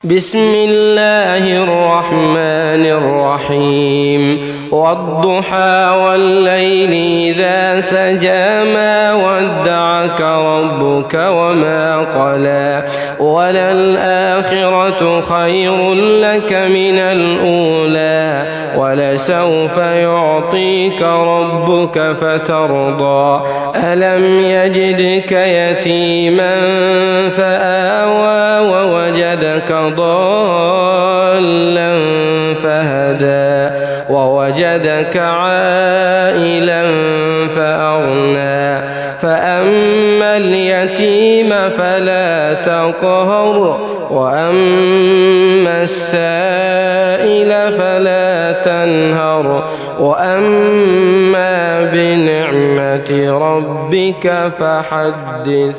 بسم الله الرحمن الرحيم والضحى والليل إذا سجى ما ودعك ربك وما قلى وللآخرة خير لك من الأولى ولسوف يعطيك ربك فترضى ألم يجدك يتيما فآوى ووجدك ضالا فهدى ووجدك عائلا فأغنى فأما اليتيم فلا تقهر وأما السائل فلا تنهر وأما بنعمة ربك فحدث.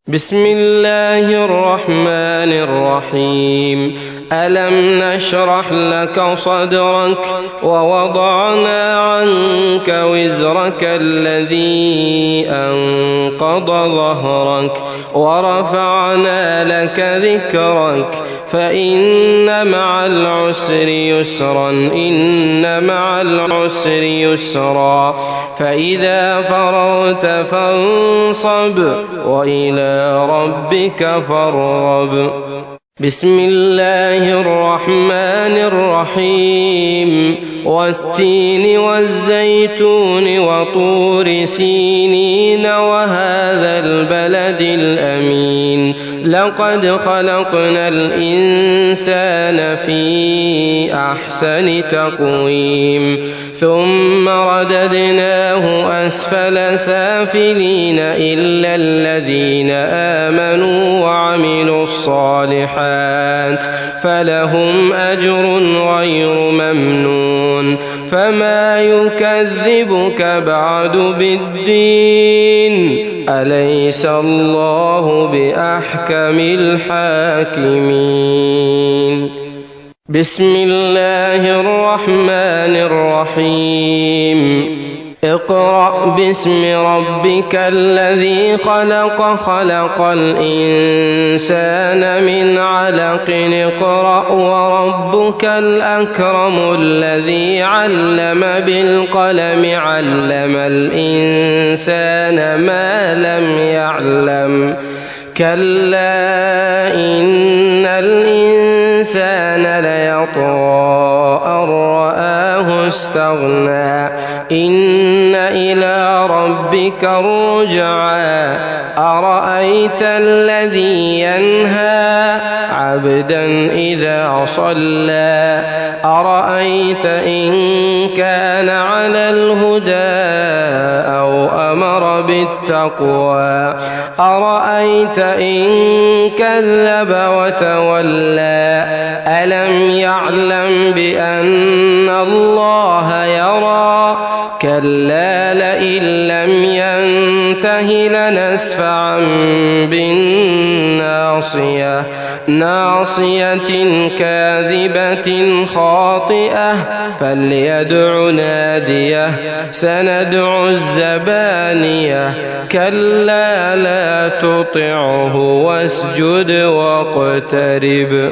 بسم الله الرحمن الرحيم ألم نشرح لك صدرك ووضعنا عنك وزرك الذي أنقض ظهرك ورفعنا لك ذكرك فإن مع العسر يسرا إن مع العسر يسرا فإذا فرغت فانصب وإلى ربك فارغب. بسم الله الرحمن الرحيم والتين والزيتون وطور سينين وهذا البلد الأمين لقد خلقنا الإنسان في أحسن تقويم ثم رددناه أسفل سافلين إلا الذين آمنوا وعملوا الصالحات فلهم أجر غير ممنون فما يكذبك بعد بالدين أليس الله بأحكم الحاكمين. بسم الله الرحمن الرحيم اقرأ باسم ربك الذي خلق خلق الإنسان من علق اقرأ وربك الأكرم الذي علم بالقلم علم الإنسان ما لم يعلم كلا إن الإنسان ليطغى أن رآه استغنى إن إلى ربك الرجعى أرأيت الذي ينهى عبدا إذا صلى أرأيت إن كان على الهدى أو أمر بالتقوى أرأيت إن كذب وتولى ألم يعلم بأن الله يرى كلا لئن لم ينته لنسفعا بالناصية ناصية كاذبة خاطئة فليدع ناديه سندع الزبانية كلا لا تطعه واسجد واقترب.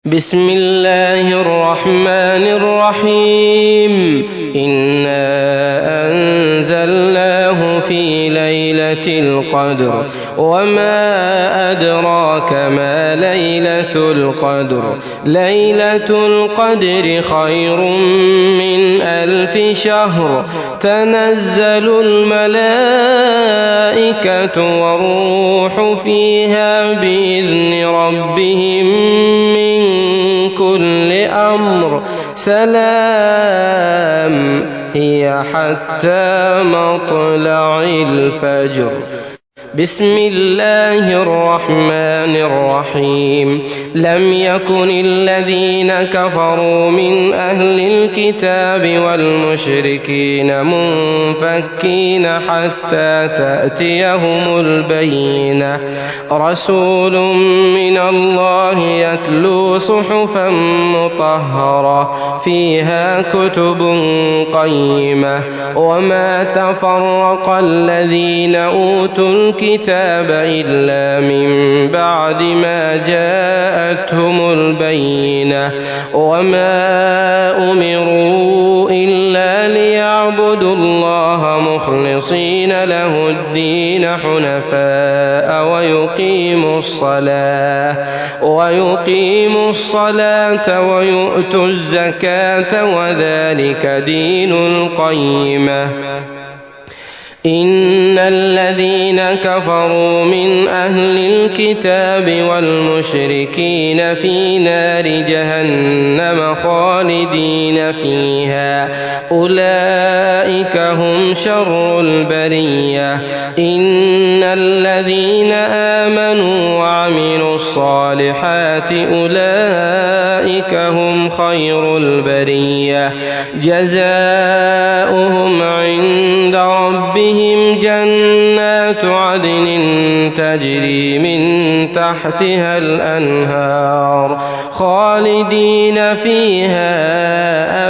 بسم الله الرحمن الرحيم إنا أنزلناه في ليلة القدر وما أدراك ما ليلة القدر ليلة القدر خير من 1000 شهر تنزل الملائكة والروح فيها بإذن ربهم من كل أمر سلام هي حتى مطلع الفجر. بسم الله الرحمن الرحيم لم يكن الذين كفروا من أهل الكتاب والمشركين منفكين حتى تأتيهم البينة رسول من الله يتلو صحفا مطهرة فيها كتب قيمة وما تفرق الذين أوتوا الكتاب إلا من بعد ما جاءتهم البينة وما أمروا إلا ليعبدوا الله مخلصين له الدين حنفاء ويقيموا الصلاة ويؤتوا الزكاة وذلك دين القيمة. إن الذين كفروا من أهل الكتاب والمشركين في نار جهنم خالدين فيها أولئك هم شر البرية. إن الذين آمنوا وعملوا الصالحات أولئك هم خير البرية جزاؤهم عند ربهم جنات عدن تجري من تحتها الأنهار خالدين فيها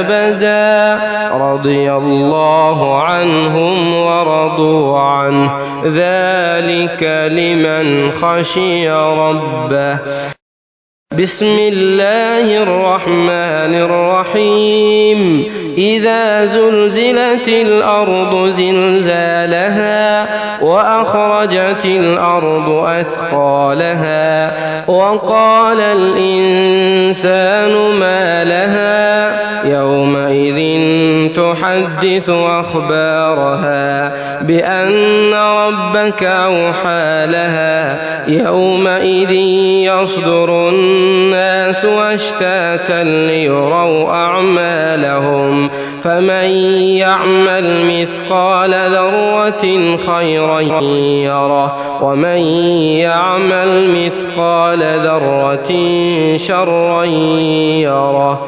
أبدا رضي الله عنهم ورضوا عنه ذلك لمن خشي ربه. بسم الله الرحمن الرحيم. إذا زلزلت الأرض زلزالها وأخرجت الأرض أثقالها وقال الإنسان ما لها يومئذ تحدث أخبارها بأن ربك أوحى لها يومئذ يصدر الناس أشتاتا ليروا أعمالهم فمن يعمل مثقال ذرة خيرا يره ومن يعمل مثقال ذرة شرا يره.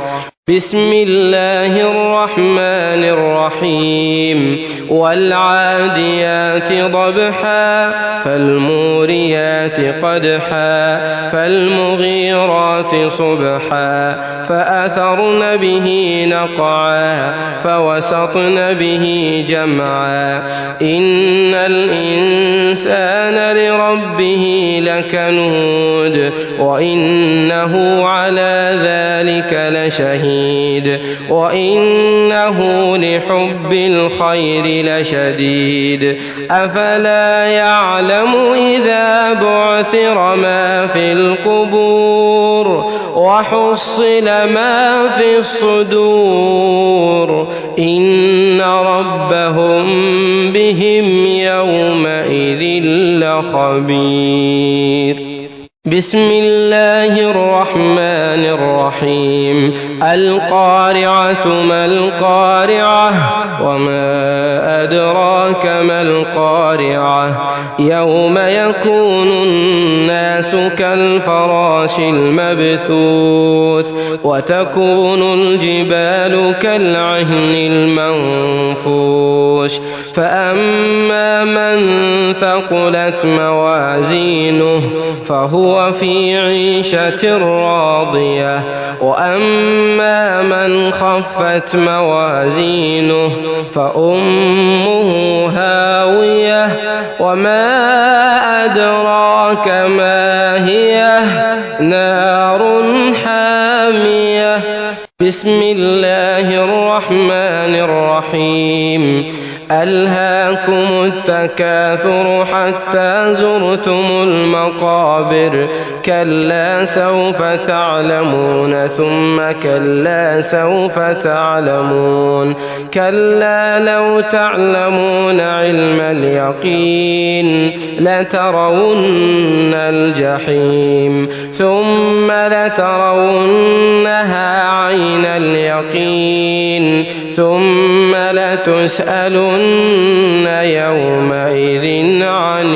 بسم الله الرحمن الرحيم. والعاديات ضبحا فالموريات قدحا فالمغيرات صبحا فأثرن به نقعا فوسطن به جمعا. إن الإنسان لربه لكنود وإنه على ذلك لشهيد وإنه لحب الخير لشديد. أفلا يعلم إذا بعثر ما في القبور وحصل ما في الصدور إن ربهم بهم يومئذ لخبير. بسم الله الرحمن الرحيم. القارعة ما القارعة وما أدراك ما القارعة يوم يكون الناس كالفراش المبثوث وتكون الجبال كالعهن المنفوش. فأما من ثقلت موازينه فهو في عيشة راضية وأما من خفت موازينه فأمه هاوية وما أدراك ما هي نار حامية. بسم الله الرحمن الرحيم. ألهاكم التكاثر حتى زرتم المقابر كلا سوف تعلمون ثم كلا سوف تعلمون كلا لو تعلمون علم اليقين لترون الجحيم ثم لترونها عين اليقين ثم لتسألن يومئذ عن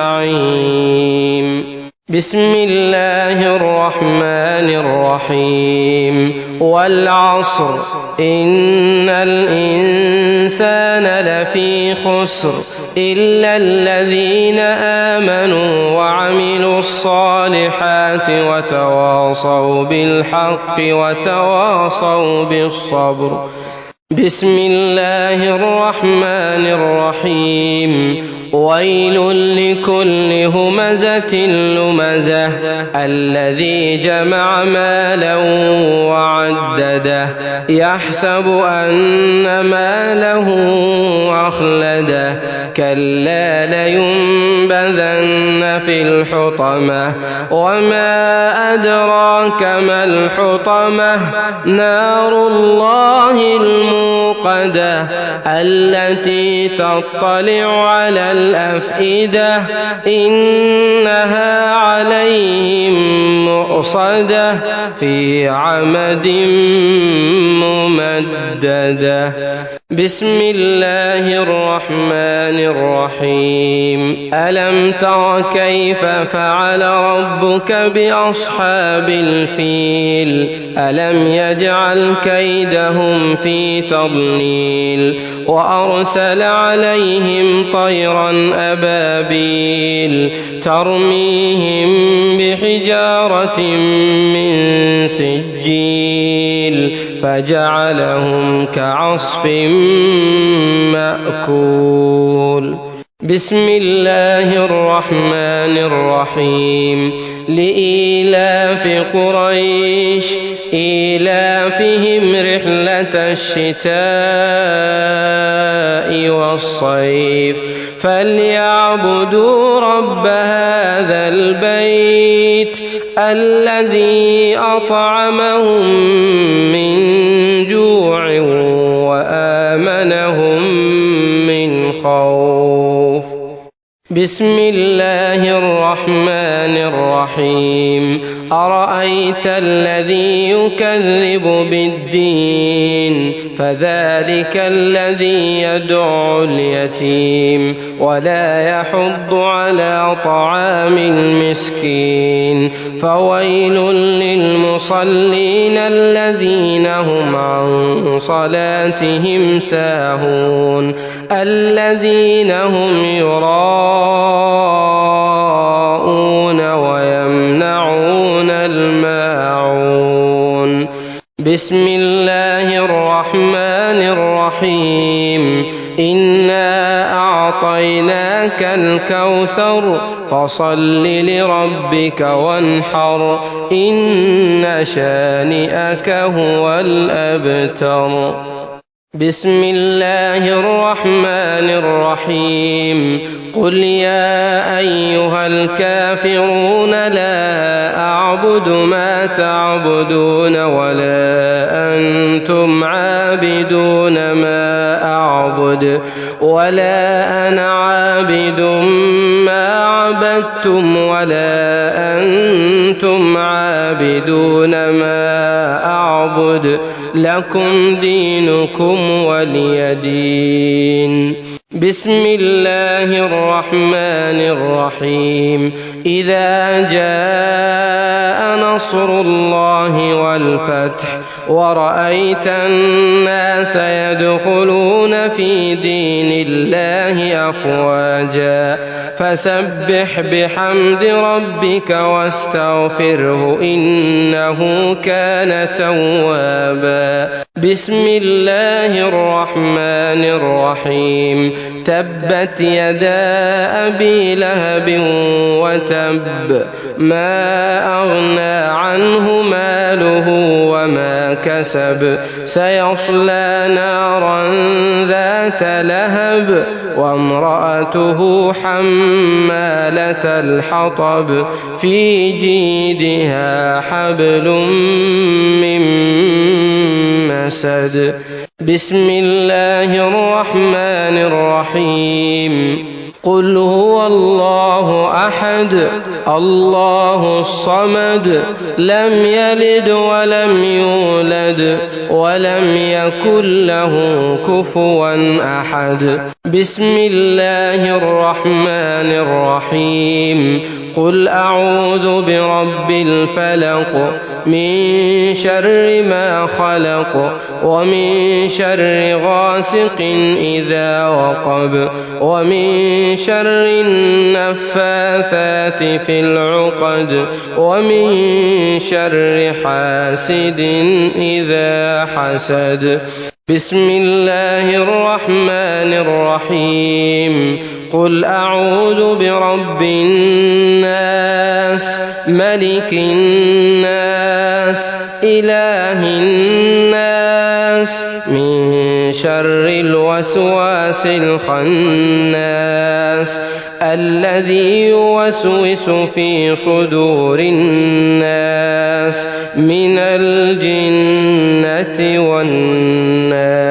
النعيم. بسم الله الرحمن الرحيم. والعصر إن الإنسان لفي خسر إلا الذين آمنوا وعملوا الصالحات وتواصوا بالحق وتواصوا بالصبر. بسم الله الرحمن الرحيم. ويل لكل همزة لمزة الذي جمع مالا وعدده يحسب أن ماله أخلده كلا لينبذن في الحطمة وما أدراك ما الحطمة نار الله الموقدة التي تطلع على الأفئدة إنها عليهم مؤصدة في عمد ممددة. بسم الله الرحمن الرحيم. ألم تر كيف فعل ربك بأصحاب الفيل ألم يجعل كيدهم في تضليل وأرسل عليهم طيرا أبابيل ترميهم بحجارة من سجيل فجعلهم كعصف مأكول. بسم الله الرحمن الرحيم. لإيلاف قريش إيلافهم رحلة الشتاء والصيف فليعبدوا رب هذا البيت الذي أطعمهم من جوع وآمنهم من خوف. بسم الله الرحمن الرحيم. أرأيت الذي يكذب بالدين فذلك الذي يدعو اليتيم ولا يحض على طعام المسكين فويل للمصلين الذين هم عن صلاتهم ساهون الذين هم يراءون ويمنعون الماعون. بسم الله الرحمن الرحيم. إنا أعطيناك الكوثر فصل لربك وانحر إن شانئك هو الأبتر. بسم الله الرحمن الرحيم. قل يا أيها الكافرون لا أعبد ما تعبدون ولا أنتم عابدون ما أعبد ولا أنا عابد ما عبدتم ولا أنتم عابدون ما أعبد لكم دينكم ولي دين. بسم الله الرحمن الرحيم. إذا جاء نصر الله والفتح ورأيت الناس يدخلون في دين الله أفواجا فسبح بحمد ربك واستغفره إنه كان توابا. بسم الله الرحمن الرحيم. تبت يدا أبي لهب وتب ما أغنى عنه ماله وما كسب سيصلى نارا ذات لهب وامرأته حمالة الحطب في جيدها حبل من مسد. بسم الله الرحمن الرحيم. قل هو الله أحد الله الصمد لم يلد ولم يولد ولم يكن له كفوا أحد. بسم الله الرحمن الرحيم. قل أعوذ برب الفلق من شر ما خلق ومن شر غاسق إذا وقب ومن شر النفاثات في العقد ومن شر حاسد إذا حسد. بسم الله الرحمن الرحيم. قل أعوذ برب الناس ملك الناس إله الناس من شر الوسواس الخناس الذي يوسوس في صدور الناس من الجنة والناس.